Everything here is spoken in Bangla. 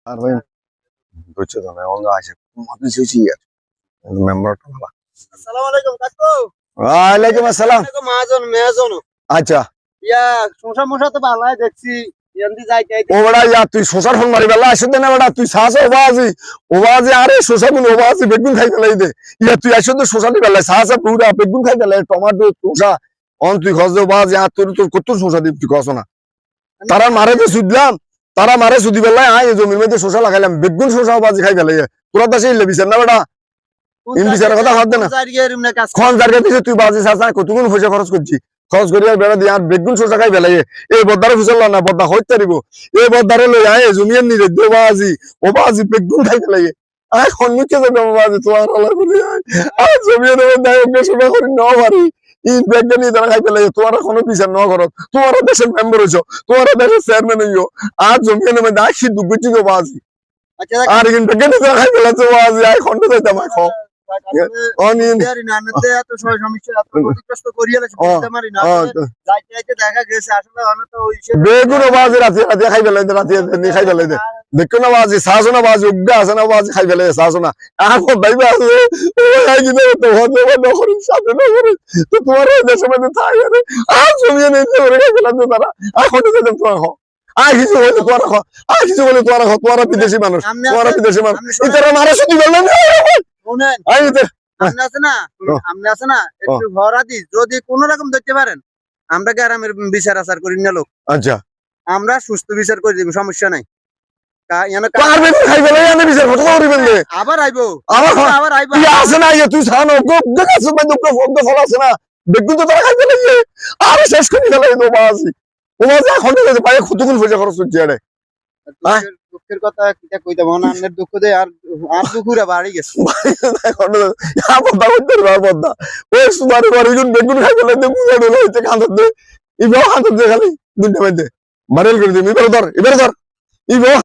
আর ভাই বুঝছো তো না অন্য আসে মাফি সুচি মেম্বারটা ভালো। আসসালামু আলাইকুম কাকু। ওয়ালাইকুম আসসালাম। মহাজন মেয়াজন আচ্ছা ইয়া সংসার মশা তো ভালো দেখছি এন্দি যাইতে ও বড়া ইয়া তুই শোষার ফোন মারি বেলা আসে দে না বড়া তুই সাস ওবাজি আরে শোষা গুলো ওবাজি বেগুন খাই ফেলাই দে ইয়া তুই আসে তো শোষালি বেলা সাস পুরা বেগুন খাই ফেলাই টমেটো শোষা অন তুই খজে ওবাজি আর তোর তোর কত শোষা দিবি তুই কস না তারা মারে তো সুদলাম তারা মারে সুদি বেলায় আয় জমির মধ্যে শোষা লাগাইলাম বেগুন শোষা ওবাজি খাই ফেলাই তোরা তো সেই লেবিছেন না বেটা ইন বিচারের কথা ভাব দে না খন জায়গা দিছে তুই বাজি সাস না কতগুণ পয়সা খরচ করছিস খরচ করিয়া বেড়া দিয়ে আর বেগুন শোষা খাই ফেলাই এই বদ্দারে ফুসল না বদ্দা হইতে পারিব এই বদ্দারে লই আয় জমিয়ান নিরে দেবাজি ওবাজি বেগুন খাই ফেলাই আয় খন্নুকে যাবে ওবাজি তোমার আলা বলি আর জমিয়ান দেয় ওকে শোষা করি ন পারি এই বেগুন নিয়ে তারা খাই ফেলাই তোমার কোনো বিচার ন করো তোমার দেশের মেম্বার হইছো তোমার দেশের চেয়ারম্যান হইও আর জমিয়ান মধ্যে আশি দুগুচি ওবাজি আর কিন্তু বেগুন নিয়ে খাই ফেলাছে ওবাজি আয় খন্ড যাইতাম আয় খাও বেগুন বাজি রাতে রাতে খাই ফেলাই রাতে খাই ফেলাই দে দেখো না বাজি সাজো না বাজি উগ্গা আছে না বাজি খাই ফেলাই সাজো না এখন ভাইবা আছে ওই কি দেব তো হতে না করে সাথে না করে তো তোমার দেশে মধ্যে থাকে রে আর জমিয়ে নিতে ওরে খাই ফেলাই তারা এখন তো দেব তো হো আর কিছু বলে তোরা রাখো আর কিছু বলে তোরা রাখো তোরা বিদেশি মানুষ তোরা বিদেশি মানুষ ইতারা মারা শুধু বললেন শুনেন আপনি আছে না আপনি আছে না একটু ভরা দি যদি কোন রকম ধরতে পারেন আমরা গ্রামের বিচার আচার করি না লোক আচ্ছা আমরা সুস্থ বিচার করে দিব সমস্যা নাই আবার আইবো আবার আইবো আছে না তুই সানো আছে ফল আছে না বেগুন তো তারা খাইতে লাগে আরে শেষ করে ফেলাই তো বাসি ও মাঝে এখন পায়ে কতগুলো পয়সা খরচ করছে আরে দুঃখের কথা কিটা কইতে মনে আন্নের দুঃখ দে আর আর দুঃখুরা বাড়ি গেছে ওই সুমার বেগুন খাই ফেলাই দে বুঝা ডলে হইতে কাঁদতে দে ইবাও কাঁদতে খালি দুইটা মধ্যে মারেল করে দিবি এবারে ধর ইবাও